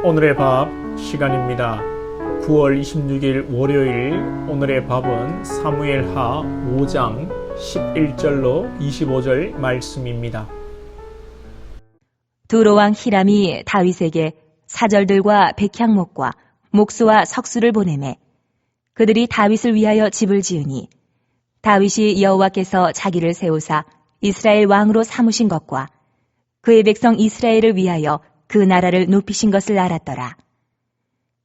오늘의 밥 시간입니다. 9월 26일 월요일 오늘의 밥은 사무엘하 5장 11절로 25절 말씀입니다. 두로왕 히람이 다윗에게 사절들과 백향목과 목수와 석수를 보내매 그들이 다윗을 위하여 집을 지으니 다윗이 여호와께서 자기를 세우사 이스라엘 왕으로 삼으신 것과 그의 백성 이스라엘을 위하여 그 나라를 높이신 것을 알았더라.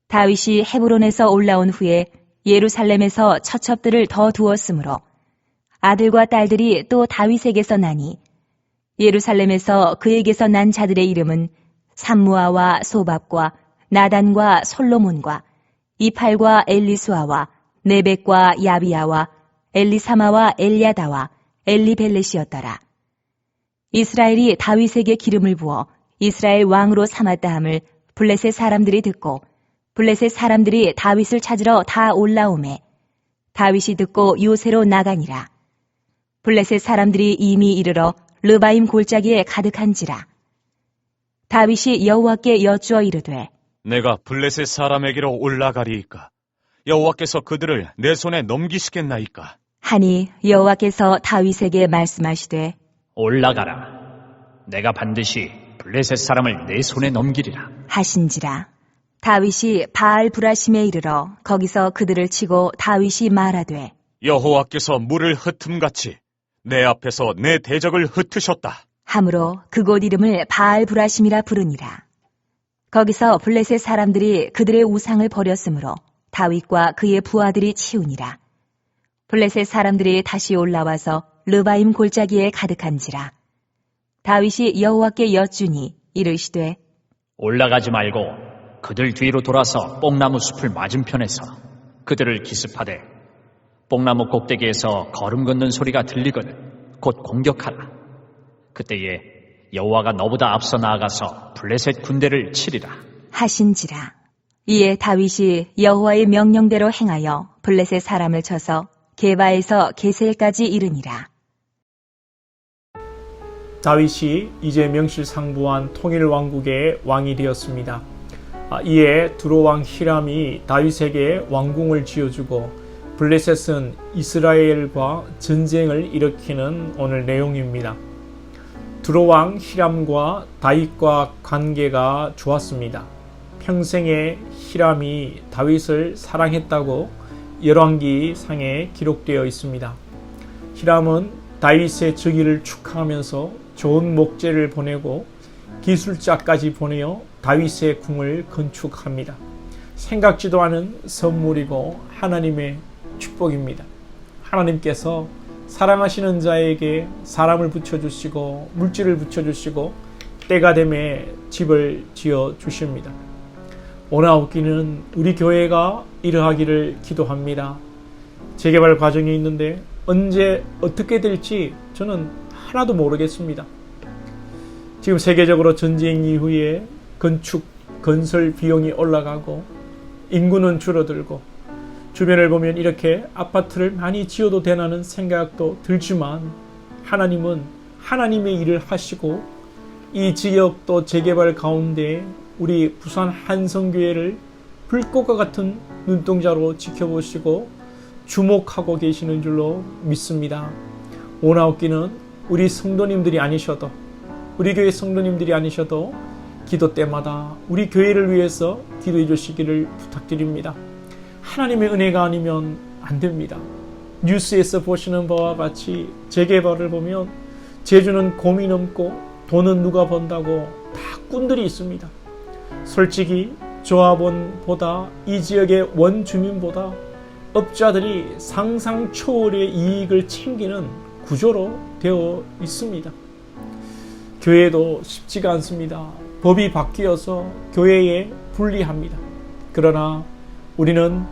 다윗이 헤브론에서 올라온 후에 예루살렘에서 처첩들을 더 두었으므로 아들과 딸들이 또 다윗에게서 나니 예루살렘에서 그에게서 난 자들의 이름은 삼무아와 소밥과 나단과 솔로몬과 이팔과 엘리수아와 네벡과 야비야와 엘리사마와 엘야다와 엘리벨렛이었더라. 이스라엘이 다윗에게 기름을 부어 이스라엘 왕으로 삼았다 함을 블레셋 사람들이 듣고 블레셋 사람들이 다윗을 찾으러 다 올라오매 다윗이 듣고 요새로 나가니라. 블레셋 사람들이 이미 이르러 르바임 골짜기에 가득한지라. 다윗이 여호와께 여쭈어 이르되 내가 블레셋 사람에게로 올라가리이까? 여호와께서 그들을 내 손에 넘기시겠나이까? 하니 여호와께서 다윗에게 말씀하시되 올라가라. 내가 반드시 블레셋 사람을 내 손에 넘기리라. 하신지라. 다윗이 바알 브라심에 이르러 거기서 그들을 치고 다윗이 말하되 여호와께서 물을 흩음같이 내 앞에서 내 대적을 흩으셨다. 함으로 그곳 이름을 바알 브라심이라 부르니라. 거기서 블레셋 사람들이 그들의 우상을 버렸으므로 다윗과 그의 부하들이 치우니라. 블레셋 사람들이 다시 올라와서 르바임 골짜기에 가득한지라. 다윗이 여호와께 여쭈니 이르시되 올라가지 말고 그들 뒤로 돌아서 뽕나무 숲을 맞은편에서 그들을 기습하되 뽕나무 꼭대기에서 걸음 걷는 소리가 들리거든 곧 공격하라. 그때에 여호와가 너보다 앞서 나아가서 블레셋 군대를 치리라. 하신지라. 이에 다윗이 여호와의 명령대로 행하여 블레셋 사람을 쳐서 게바에서 게셀까지 이르니라. 다윗이 이제 명실상부한 통일왕국의 왕이 되었습니다. 이에 두로왕 히람이 다윗에게 왕궁을 지어주고 블레셋은 이스라엘과 전쟁을 일으키는 오늘 내용입니다. 두로왕 히람과 다윗과 관계가 좋았습니다. 평생에 히람이 다윗을 사랑했다고 열왕기상에 기록되어 있습니다. 히람은 다윗의 즉위를 축하하면서 좋은 목재를 보내고 기술자까지 보내어 다윗의 궁을 건축합니다. 생각지도 않은 선물이고 하나님의 축복입니다. 하나님께서 사랑하시는 자에게 사람을 붙여주시고 물질을 붙여주시고 때가 되매 집을 지어 주십니다. 오나옵기는 우리 교회가 이러하기를 기도합니다. 재개발 과정에 있는데 언제 어떻게 될지 저는 하나도 모르겠습니다. 지금 세계적으로 전쟁 이후에 건설 비용이 올라가고 인구는 줄어들고 주변을 보면 이렇게 아파트를 많이 지어도 되나는 생각도 들지만 하나님은 하나님의 일을 하시고 이 지역도 재개발 가운데 우리 부산 한성교회를 불꽃과 같은 눈동자로 지켜보시고 주목하고 계시는 줄로 믿습니다. 오나옵기는 우리 성도님들이 아니셔도 우리 교회 성도님들이 아니셔도 기도 때마다 우리 교회를 위해서 기도해 주시기를 부탁드립니다. 하나님의 은혜가 아니면 안 됩니다. 뉴스에서 보시는 바와 같이 재개발을 보면 제주는 곰이 넘고 돈은 누가 번다고 다 꾼들이 있습니다. 솔직히 조합원보다 이 지역의 원주민보다 업자들이 상상 초월의 이익을 챙기는 구조로 되어 있습니다. 교회도 쉽지가 않습니다. 법이 바뀌어서 교회에 불리합니다. 그러나 우리는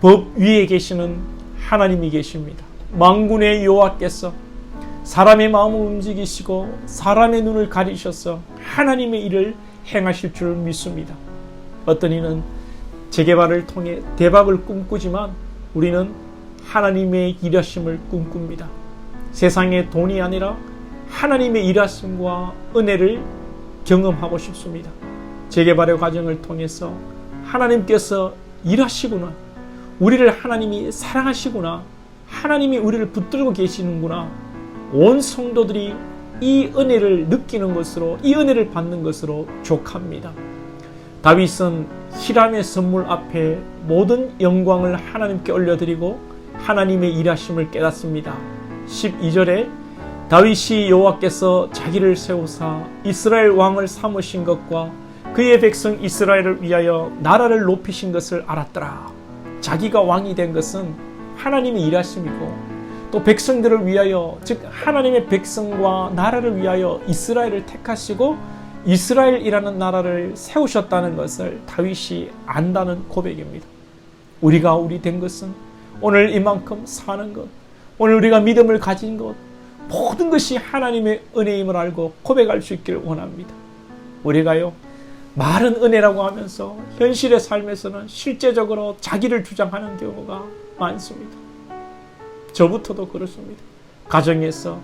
법 위에 계시는 하나님이 계십니다. 만군의 여호와께서 사람의 마음을 움직이시고 사람의 눈을 가리셔서 하나님의 일을 행하실 줄 믿습니다. 어떤 이는 재개발을 통해 대박을 꿈꾸지만 우리는 하나님의 일하심을 꿈꿉니다. 세상의 돈이 아니라 하나님의 일하심과 은혜를 경험하고 싶습니다. 재개발의 과정을 통해서 하나님께서 일하시구나, 우리를 하나님이 사랑하시구나, 하나님이 우리를 붙들고 계시는구나, 온 성도들이 이 은혜를 느끼는 것으로, 이 은혜를 받는 것으로 족합니다. 다윗은 히람의 선물 앞에 모든 영광을 하나님께 올려드리고 하나님의 일하심을 깨닫습니다. 12절에 다윗이 여호와께서 자기를 세우사 이스라엘 왕을 삼으신 것과 그의 백성 이스라엘을 위하여 나라를 높이신 것을 알았더라. 자기가 왕이 된 것은 하나님의 일하심이고 또 백성들을 위하여, 즉 하나님의 백성과 나라를 위하여 이스라엘을 택하시고 이스라엘이라는 나라를 세우셨다는 것을 다윗이 안다는 고백입니다. 우리가 우리 된 것은 오늘 이만큼 사는 것, 오늘 우리가 믿음을 가진 것, 모든 것이 하나님의 은혜임을 알고 고백할 수 있기를 원합니다. 우리가요, 말은 은혜라고 하면서 현실의 삶에서는 실제적으로 자기를 주장하는 경우가 많습니다. 저부터도 그렇습니다. 가정에서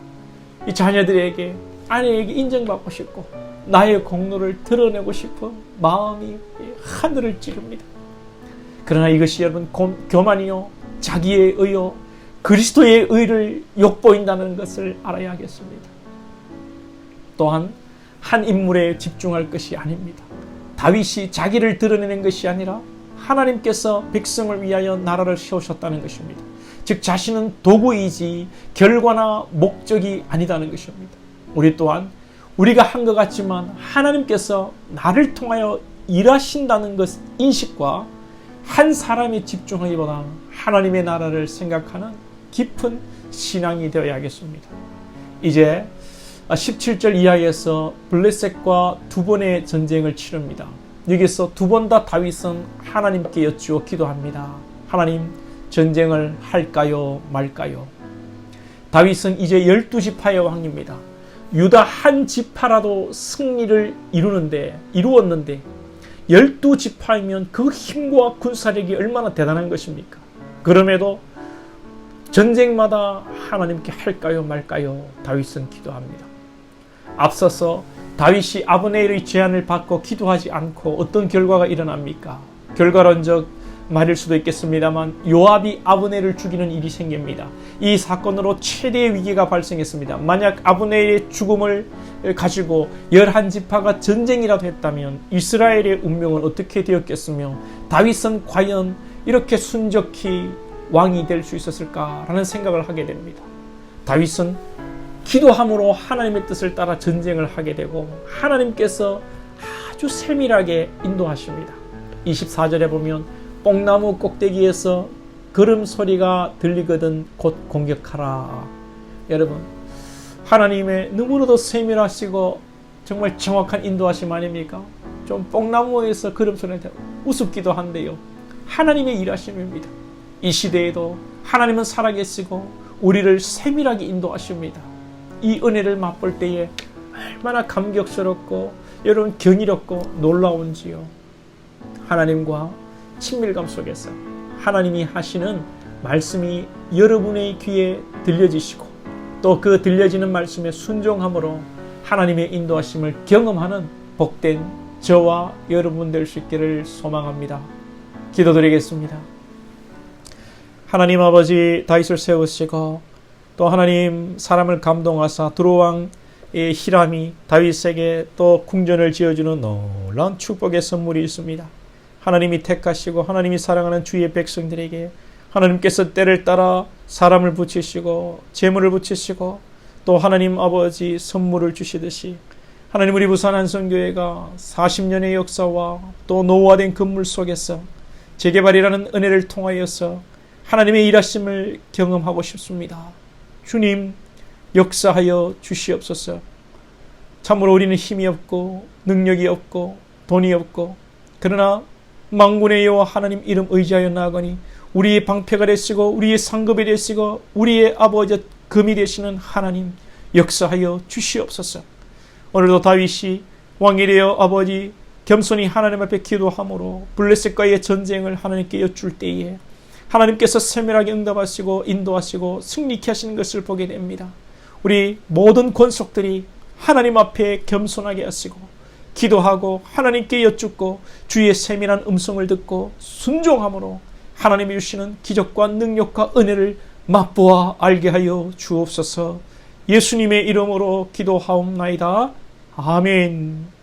이 자녀들에게, 아내에게 인정받고 싶고 나의 공로를 드러내고 싶은 마음이 하늘을 찌릅니다. 그러나 이것이 여러분 교만이요, 자기의 의요, 그리스도의 의를 욕보인다는 것을 알아야 하겠습니다. 또한 한 인물에 집중할 것이 아닙니다. 다윗이 자기를 드러내는 것이 아니라 하나님께서 백성을 위하여 나라를 세우셨다는 것입니다. 즉 자신은 도구이지 결과나 목적이 아니다는 것입니다. 우리 또한 우리가 한 것 같지만 하나님께서 나를 통하여 일하신다는 것 인식과 한 사람에 집중하기보다 하나님의 나라를 생각하는 깊은 신앙이 되어야겠습니다. 이제 17절 이하에서 블레셋과 두 번의 전쟁을 치릅니다. 여기서 두 번 다 다윗은 하나님께 여쭈어 기도합니다. 하나님, 전쟁을 할까요 말까요? 다윗은 이제 12지파의 왕입니다. 유다 한 지파라도 승리를 이루었는데 12지파이면 그 힘과 군사력이 얼마나 대단한 것입니까? 그럼에도 전쟁마다 하나님께 할까요 말까요? 다윗은 기도합니다. 앞서서 다윗이 아브네일의 제안을 받고 기도하지 않고 어떤 결과가 일어납니까? 결과론적 말일 수도 있겠습니다만 요압이 아브넬을 죽이는 일이 생깁니다. 이 사건으로 최대의 위기가 발생했습니다. 만약 아브넬의 죽음을 가지고 11지파가 전쟁이라도 했다면 이스라엘의 운명은 어떻게 되었겠으며 다윗은 과연 이렇게 순적히 왕이 될 수 있었을까라는 생각을 하게 됩니다. 다윗은 기도함으로 하나님의 뜻을 따라 전쟁을 하게 되고 하나님께서 아주 세밀하게 인도하십니다. 24절에 보면 뽕나무 꼭대기에서 걸음소리가 들리거든 곧 공격하라. 여러분, 하나님의 너무나도 세밀하시고 정말 정확한 인도하심 아닙니까? 좀 뽕나무에서 걸음소리가 우습기도 한데요, 하나님의 일하심입니다. 이 시대에도 하나님은 살아계시고 우리를 세밀하게 인도하십니다. 이 은혜를 맛볼 때에 얼마나 감격스럽고 여러분 경이롭고 놀라운지요. 하나님과 친밀감 속에서 하나님이 하시는 말씀이 여러분의 귀에 들려지시고 또 그 들려지는 말씀에 순종함으로 하나님의 인도하심을 경험하는 복된 저와 여러분 될 수 있기를 소망합니다. 기도드리겠습니다. 하나님 아버지, 다윗을 세우시고 또 하나님 사람을 감동하사 두로왕의 히람이 다윗에게 또 궁전을 지어주는 놀라운 축복의 선물이 있습니다. 하나님이 택하시고 하나님이 사랑하는 주의 백성들에게 하나님께서 때를 따라 사람을 붙이시고 재물을 붙이시고 또 하나님 아버지 선물을 주시듯이 하나님 우리 부산 한성교회가 40년의 역사와 또 노후화된 건물 속에서 재개발이라는 은혜를 통하여서 하나님의 일하심을 경험하고 싶습니다. 주님, 역사하여 주시옵소서. 참으로 우리는 힘이 없고 능력이 없고 돈이 없고 그러나 만군의 여호와 하나님 이름 의지하여 나아가니 우리의 방패가 되시고 우리의 상급이 되시고 우리의 아버지 금이 되시는 하나님 역사하여 주시옵소서. 오늘도 다윗이 왕이 되어 아버지 겸손히 하나님 앞에 기도함으로 블레셋과의 전쟁을 하나님께 여쭐 때에 하나님께서 세밀하게 응답하시고 인도하시고 승리케 하시는 것을 보게 됩니다. 우리 모든 권속들이 하나님 앞에 겸손하게 하시고 기도하고 하나님께 여쭙고 주의 세밀한 음성을 듣고 순종함으로 하나님이 주시는 기적과 능력과 은혜를 맛보아 알게 하여 주옵소서. 예수님의 이름으로 기도하옵나이다. 아멘.